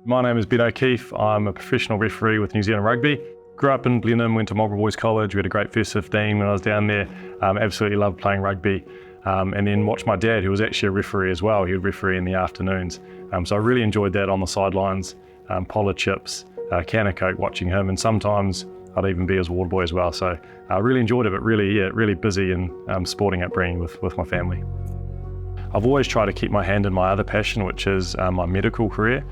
My name is Ben O'Keefe. I'm a professional referee with New Zealand Rugby. Grew up in Blenheim, went to Marlborough Boys College. We had a great first 15 when I was down there. Absolutely loved playing rugby. And then watched my dad, who was actually a referee as well. He would referee in the afternoons. So I really enjoyed that on the sidelines, polar chips, can of Coke watching him, and sometimes I'd even be his ward boy as well. So I really enjoyed it, but really busy and sporting upbringing with my family. I've always tried to keep my hand in my other passion, which is my medical career.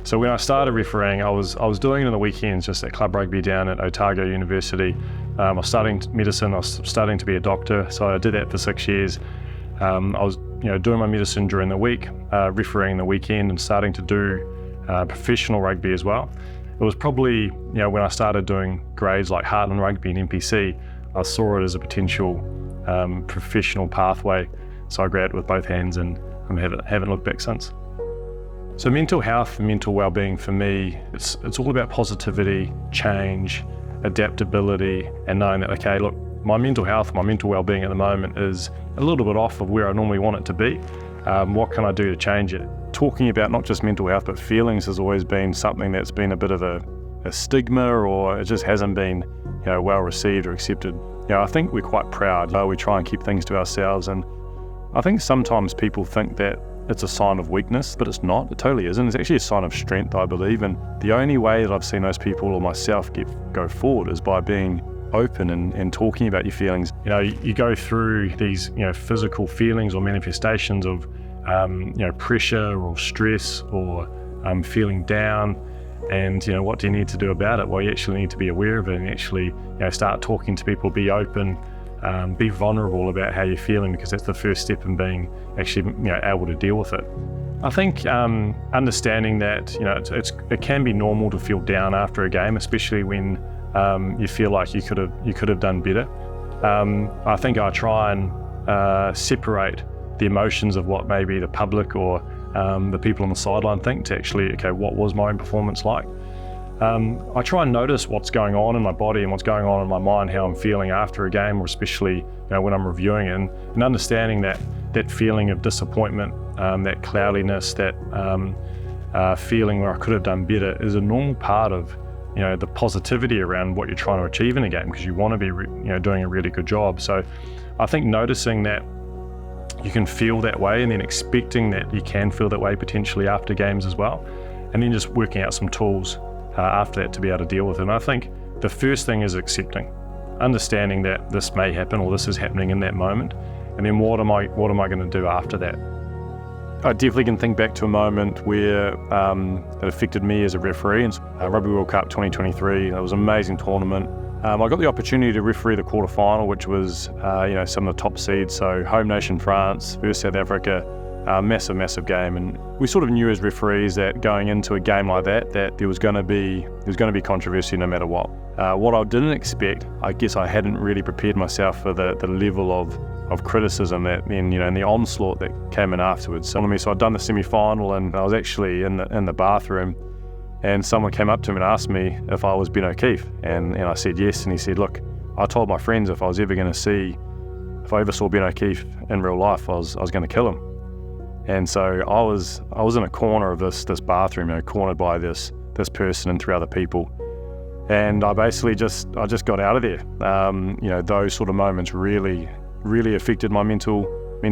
So when I started refereeing, I was doing it on the weekends just at club rugby down at Otago University. I was studying medicine, I was studying to be a doctor, so I did that for 6 years. I was doing my medicine during the week, refereeing the weekend, and starting to do professional rugby as well. It was probably when I started doing grades like Heartland Rugby and NPC, I saw it as a potential professional pathway. So I grabbed it with both hands and haven't looked back since. So mental health and mental well-being for me, it's all about positivity, change, adaptability, and knowing that, okay, look, my mental health, my mental well-being at the moment is a little bit off of where I normally want it to be. What can I do to change it? Talking about not just mental health, but feelings has always been something that's been a bit of a stigma, or it just hasn't been well received or accepted. I think we're quite proud. We try and keep things to ourselves, and I think sometimes people think that it's a sign of weakness, but it's not. It totally isn't. It's actually a sign of strength, I believe. And the only way that I've seen those people or myself go forward is by being open and talking about your feelings. You go through these physical feelings or manifestations of pressure or stress or feeling down, and what do you need to do about it? Well, you actually need to be aware of it and actually start talking to people, be open. Be vulnerable about how you're feeling, because that's the first step in being actually able to deal with it. I think understanding that it can be normal to feel down after a game, especially when you feel like you could have done better. I think I try and separate the emotions of what maybe the public or the people on the sideline think to actually, okay, what was my own performance like? I try and notice what's going on in my body and what's going on in my mind, how I'm feeling after a game, or especially when I'm reviewing it, and understanding that feeling of disappointment, that cloudiness, that feeling where I could have done better is a normal part of the positivity around what you're trying to achieve in a game, because you want to be doing a really good job. So I think noticing that you can feel that way, and then expecting that you can feel that way potentially after games as well, and then just working out some tools after that to be able to deal with it. And I think the first thing is accepting, understanding that this may happen or this is happening in that moment, and then what am I going to do after that? I definitely can think back to a moment where it affected me as a referee. And Rugby World Cup 2023, it was an amazing tournament. I got the opportunity to referee the quarterfinal, which was some of the top seeds, so home nation France versus South Africa. Massive game, and we sort of knew as referees that going into a game like that there was going to be controversy no matter what. What I didn't expect, I guess I hadn't really prepared myself for the level of criticism that then and the onslaught that came in afterwards. So I'd done the semi-final, and I was actually in the bathroom, and someone came up to me and asked me if I was Ben O'Keefe, and I said yes, and he said, look, I told my friends if I ever saw Ben O'Keefe in real life, I was going to kill him. And so I was in a corner of this bathroom, cornered by this person and 3 other people, and I basically just got out of there. Those sort of moments really affected my mental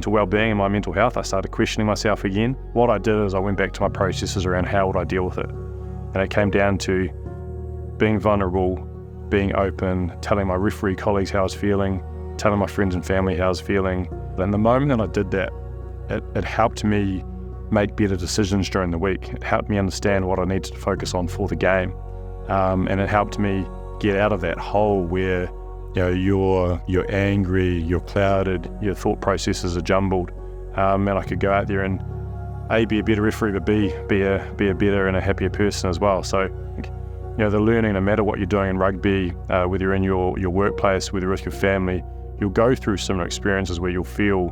well-being and my mental health. I started questioning myself again. What I did is I went back to my processes around how would I deal with it, and it came down to being vulnerable, being open, telling my referee colleagues how I was feeling, telling my friends and family how I was feeling. And the moment that I did that, it helped me make better decisions during the week. It helped me understand what I needed to focus on for the game, and it helped me get out of that hole where you're angry, you're clouded, your thought processes are jumbled, and I could go out there and A, be a better referee, but B, be a better and a happier person as well. So the learning, no matter what you're doing in rugby, whether you're in your workplace, whether you're with your family, you'll go through similar experiences where you'll feel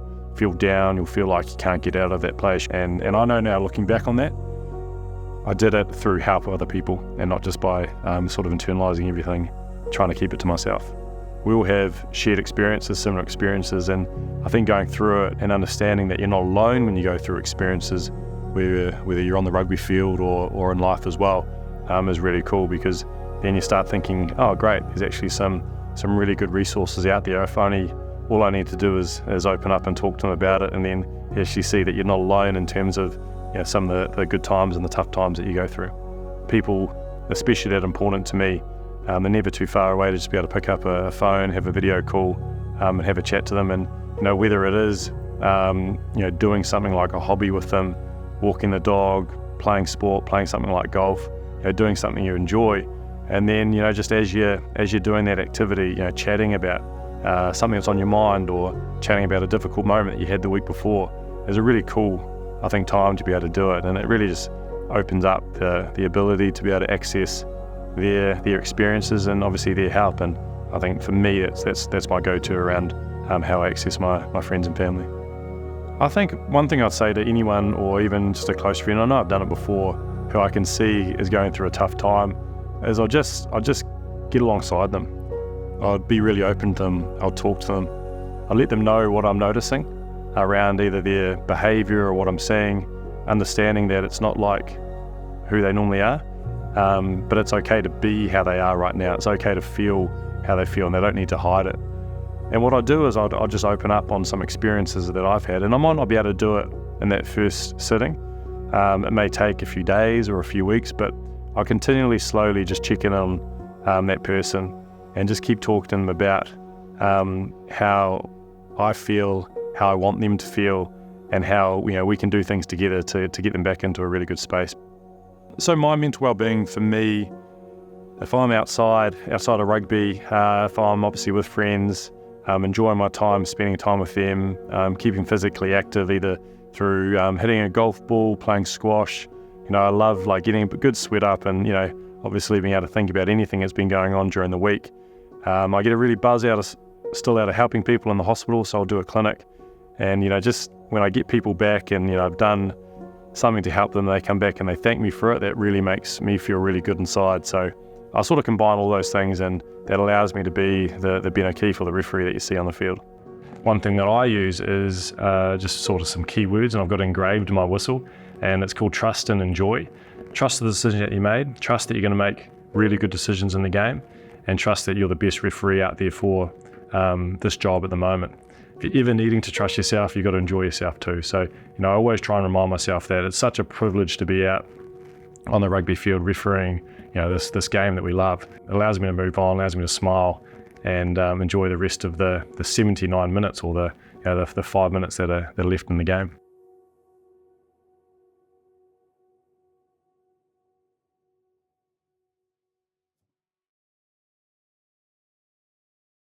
down, you'll feel like you can't get out of that place. And I know now, looking back on that, I did it through help of other people and not just by sort of internalizing everything, trying to keep it to myself. We all have shared experiences, similar experiences, and I think going through it and understanding that you're not alone when you go through experiences whether you're on the rugby field or in life as well, is really cool, because then you start thinking, oh great, there's actually some really good resources out there. If all I need to do is open up and talk to them about it, and then you actually see that you're not alone in terms of some of the good times and the tough times that you go through. People, especially that important to me, they're never too far away to just be able to pick up a phone, have a video call, and have a chat to them. And whether it is doing something like a hobby with them, walking the dog, playing sport, playing something like golf, doing something you enjoy, and then just as you're doing that activity, chatting about something that's on your mind, or chatting about a difficult moment that you had the week before, is a really cool, I think, time to be able to do it. And it really just opens up the ability to be able to access their experiences and obviously their help. And I think for me, that's my go-to around how I access my friends and family. I think one thing I'd say to anyone, or even just a close friend, I know I've done it before, who I can see is going through a tough time, is I'll just get alongside them. I'd be really open to them. I'll talk to them. I'll let them know what I'm noticing around either their behaviour or what I'm seeing, understanding that it's not like who they normally are, but it's okay to be how they are right now. It's okay to feel how they feel, and they don't need to hide it. And what I do is I'll just open up on some experiences that I've had, and I might not be able to do it in that first sitting. It may take a few days or a few weeks, but I'll continually, slowly just check in on that person and just keep talking to them about how I feel, how I want them to feel, and how we can do things together to get them back into a really good space. So my mental well-being for me, if I'm outside of rugby, if I'm obviously with friends, enjoying my time, spending time with them, keeping physically active either through hitting a golf ball, playing squash. I love getting a good sweat up, and obviously being able to think about anything that's been going on during the week. I get a really buzz out of helping people in the hospital, so I'll do a clinic, and just when I get people back and I've done something to help them, they come back and they thank me for it, that really makes me feel really good inside. So I sort of combine all those things, and that allows me to be the Benno Keefe or the referee that you see on the field. One thing that I use is just sort of some keywords, and I've got engraved in my whistle, and it's called trust and enjoy. Trust the decision that you made, trust that you're going to make really good decisions in the game, and trust that you're the best referee out there for this job at the moment. If you're ever needing to trust yourself, you've got to enjoy yourself too. So, I always try and remind myself that it's such a privilege to be out on the rugby field refereeing, this game that we love. It allows me to move on, allows me to smile, and enjoy the rest of the 79 minutes or the 5 minutes that are left in the game.